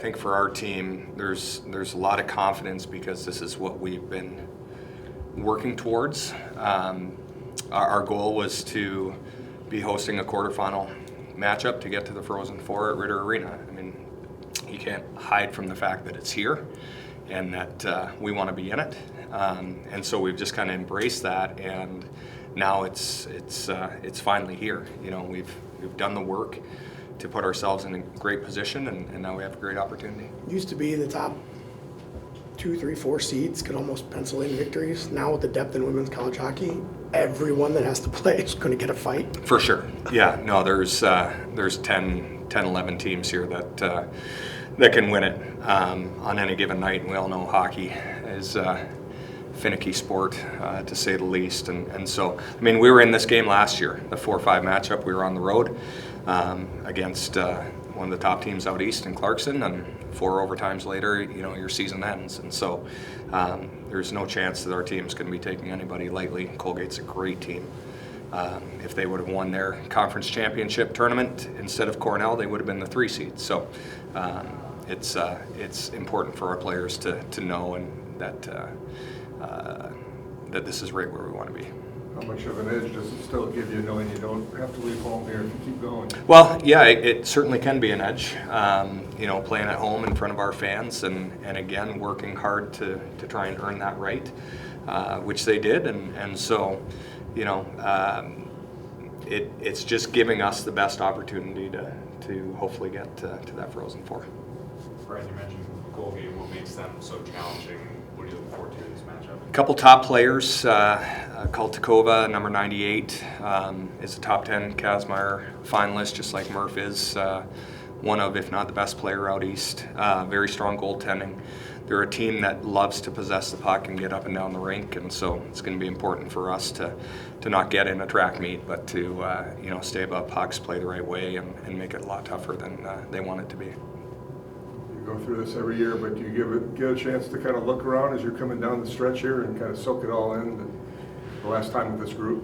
think for our team, there's a lot of confidence because this is what we've been working towards. Our goal was to be hosting a quarterfinal matchup to get to the Frozen Four at Ritter Arena. I mean, you can't hide from the fact that it's here and that we want to be in it. And so we've just kind of embraced that, and now it's finally here. You know, we've done the work to put ourselves in a great position, and now we have a great opportunity. Used to be the top 2, 3, 4 seeds could almost pencil in victories. Now with the depth in women's college hockey, everyone that has to play is going to get a fight. For sure. Yeah. No, there's 10, 11 teams here that can win it on any given night. And we all know hockey is a finicky sport, to say the least. And so, I mean, we were in this game last year, the 4-5 matchup. We were on the road against one of the top teams out east in Clarkson, and 4 overtimes later, you know, your season ends. And so there's no chance that our team's going to be taking anybody lightly. Colgate's a great team. If they would have won their conference championship tournament instead of Cornell, they would have been the 3 seed. So it's important for our players to know and that this is right where we want to be. How much of an edge does it still give you knowing you don't have to leave home here if you keep going? Well, yeah, it certainly can be an edge. You know, playing at home in front of our fans, and again, working hard to try and earn that right, which they did. And so, you know, it's just giving us the best opportunity to hopefully get to that Frozen Four. Brian, you mentioned Colgate. What makes them so challenging? What are you looking forward to in this matchup? A couple top players. Kultikova, number 98, is a top 10 Kazmaier finalist, just like Murph is. One of, if not the best player out east. Very strong goaltending. They're a team that loves to possess the puck and get up and down the rink, and so it's going to be important for us to not get in a track meet, but to you know, stay above pucks, play the right way, and make it a lot tougher than they want it to be. You go through this every year, but do you get a chance to kind of look around as you're coming down the stretch here and kind of soak it all in? The last time with this group?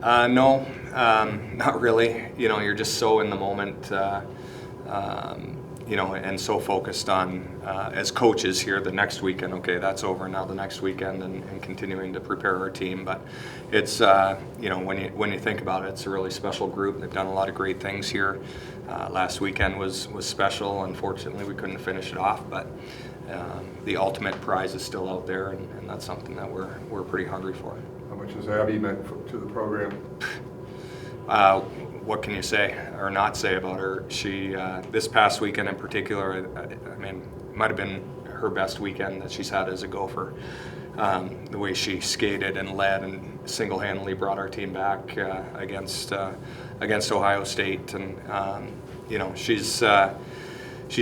No, not really. You know, you're just so in the moment, you know, and so focused on, as coaches here, the next weekend, okay, that's over now, the next weekend, and continuing to prepare our team. But it's, you know, when you think about it, it's a really special group. They've done a lot of great things here. Last weekend was special. Unfortunately, we couldn't finish it off, but the ultimate prize is still out there, and that's something that we're pretty hungry for. How much has Abbey meant to the program? What can you say or not say about her? She, this past weekend in particular, I mean, it might have been her best weekend that she's had as a Gopher. The way she skated and led and single-handedly brought our team back against Ohio State, and you know, she's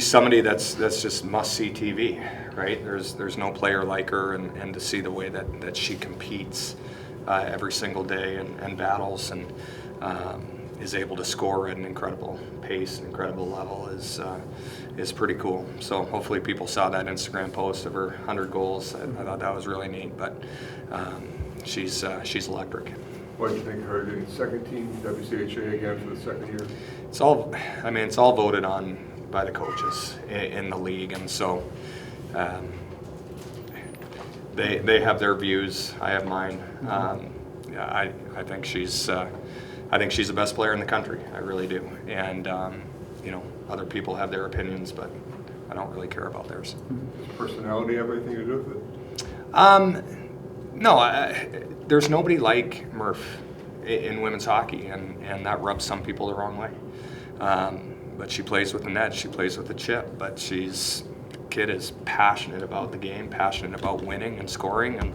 somebody that's just must-see TV, right? There's no player like her, and to see the way that she competes every single day and battles and is able to score at an incredible pace, an incredible level is pretty cool. So hopefully people saw that Instagram post of her 100 goals. I thought that was really neat, but she's electric. What did you think of her getting second team WCHA again for the second year? It's all voted on by the coaches in the league, and so they have their views. I have mine. I think she's the best player in the country. I really do. And you know, other people have their opinions, but I don't really care about theirs. Does personality have anything to do with it? No, there's nobody like Murph in women's hockey, and that rubs some people the wrong way. But she plays with the net, she plays with the chip, but kid is passionate about the game, passionate about winning and scoring, and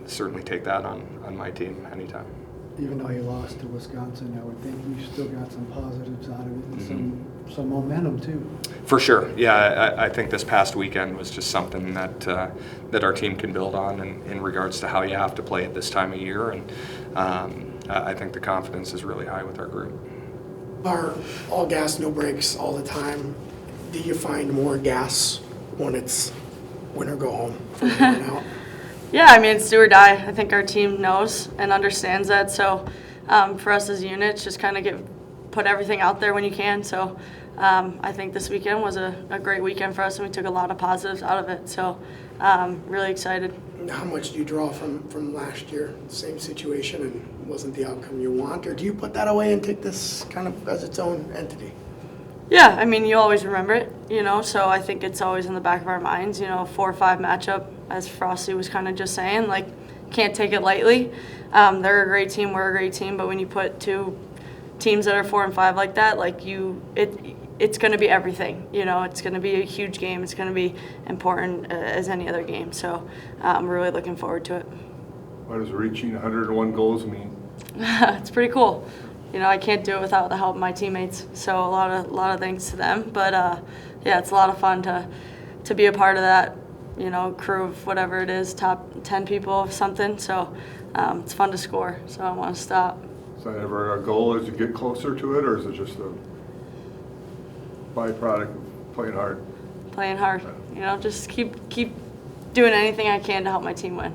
certainly take that on my team anytime. Even though you lost to Wisconsin, I would think you still got some positives out of it and some momentum too. For sure, yeah. I think this past weekend was just something that our team can build on in regards to how you have to play at this time of year, and I think the confidence is really high with our group. Are all gas, no brakes all the time? Do you find more gas when it's win or go home from here on out? Yeah, I mean, it's do or die. I think our team knows and understands that. So for us as a unit, just kind of put everything out there when you can. So I think this weekend was a great weekend for us, and we took a lot of positives out of it. So really excited. How much do you draw from last year? Same situation and wasn't the outcome you want? Or do you put that away and take this kind of as its own entity? Yeah, I mean, you always remember it, so I think it's always in the back of our minds, 4-5 matchup, as Frosty was kind of just saying, like, can't take it lightly. They're a great team, we're a great team, but when you put two teams that are 4-5 like that, like it's going to be everything, it's going to be a huge game, it's going to be important as any other game, so I'm really looking forward to it. What does reaching 101 goals mean? It's pretty cool. I can't do it without the help of my teammates. So a lot of thanks to them. But yeah, it's a lot of fun to be a part of that, crew of whatever it is, top 10 people of something. So it's fun to score. So I don't want to stop. Is that ever a goal as you get closer to it, or is it just a byproduct of playing hard? Playing hard. Just keep doing anything I can to help my team win.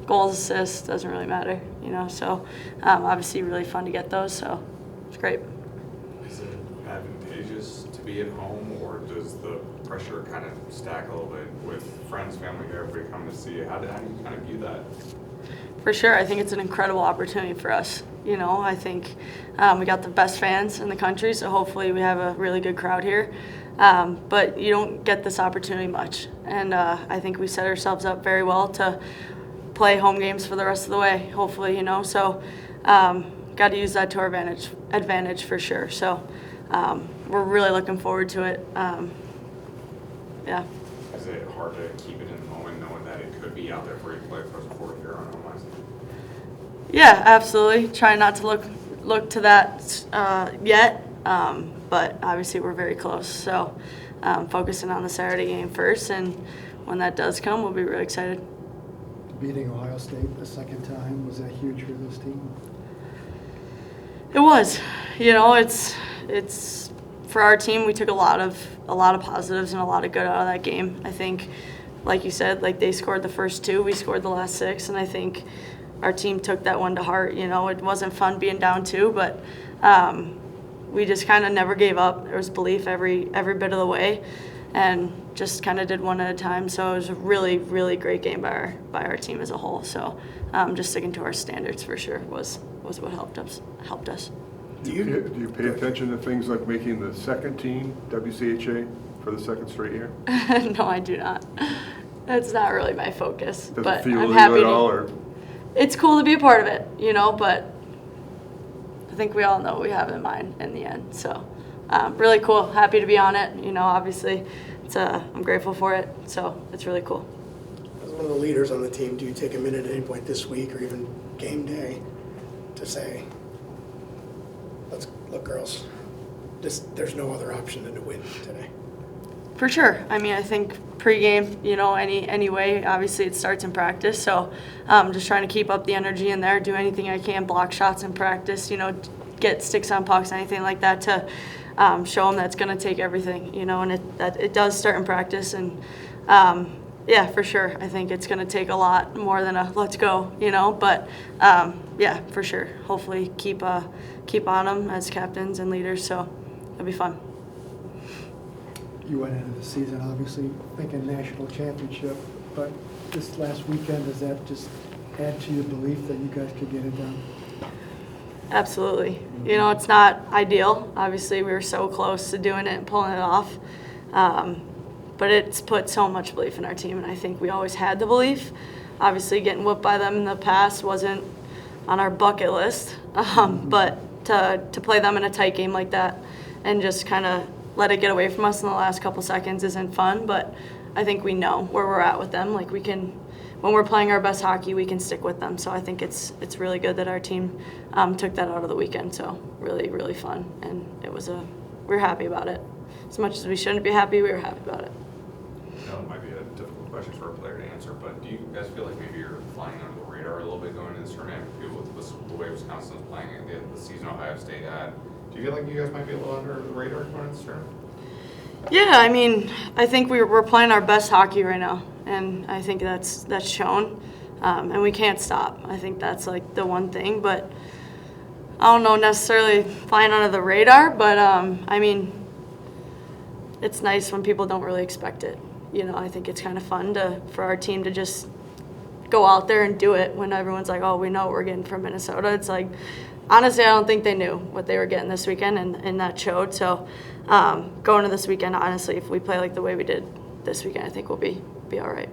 Goals, assists, doesn't really matter, so obviously really fun to get those, so it's great. Is it advantageous to be at home, or does the pressure kind of stack a little bit with friends, family, everybody coming to see you? How do you kind of view that? For sure, I think it's an incredible opportunity for us. I think we got the best fans in the country, so hopefully we have a really good crowd here. But you don't get this opportunity much, and I think we set ourselves up very well to play home games for the rest of the way, hopefully, so got to use that to our advantage for sure. So we're really looking forward to it. Yeah. Is it hard to keep it in the moment, knowing that it could be out there for you to play for the fourth year on home ice? Yeah, absolutely. Try not to look to that yet, but obviously we're very close. So focusing on the Saturday game first, and when that does come, we'll be really excited. Beating Ohio State the second time, was that huge for this team? It was. It's for our team. We took a lot of positives and a lot of good out of that game. I think, like you said, like they scored the first two, we scored the last six, and I think our team took that one to heart. It wasn't fun being down two, but we just kind of never gave up. There was belief every bit of the way, and just kind of did one at a time. So it was a really, really great game by our team as a whole. So just sticking to our standards for sure was what helped us. Do you pay attention to things like making the second team WCHA for the second straight year? No, I do not. That's not really my focus. Does but it fuel I'm you happy at all, or? It's cool to be a part of it, but I think we all know what we have in mind in the end. So really cool. Happy to be on it. Obviously, I'm grateful for it. So it's really cool. As one of the leaders on the team, do you take a minute at any point this week or even game day to say, look, girls, there's no other option than to win today? For sure. I mean, I think pregame, any way, obviously it starts in practice. So just trying to keep up the energy in there, do anything I can, block shots in practice, get sticks on pucks, anything like that to show them that's going to take everything, and it does start in practice. And yeah, for sure. I think it's going to take a lot more than a let's go, but yeah, for sure. Hopefully keep on them as captains and leaders. So it'll be fun. You went into the season obviously thinking national championship, but this last weekend, does that just add to your belief that you guys could get it done? Absolutely. It's not ideal. Obviously, we were so close to doing it and pulling it off. But it's put so much belief in our team, and I think we always had the belief. Obviously, getting whooped by them in the past wasn't on our bucket list. But to play them in a tight game like that and just kind of let it get away from us in the last couple seconds isn't fun. But I think we know where we're at with them. Like when we're playing our best hockey, we can stick with them. So I think it's really good that our team took that out of the weekend. So really, really fun, and we're happy about it. As much as we shouldn't be happy, we were happy about it. I know it might be a difficult question for a player to answer, but do you guys feel like maybe you're flying under the radar a little bit going into this tournament? With the way Wisconsin's playing at the end of the season Ohio State had, do you feel like you guys might be a little under the radar going into this tournament? Yeah, I mean, I think we're playing our best hockey right now, and I think that's shown, and we can't stop. I think that's like the one thing, but I don't know necessarily flying under the radar, but I mean, it's nice when people don't really expect it. You know, I think it's kind of fun for our team to just go out there and do it when everyone's like, oh, we know what we're getting from Minnesota. It's like, honestly, I don't think they knew what they were getting this weekend, and that showed. So going to this weekend, honestly, if we play like the way we did this weekend, I think we'll be all right.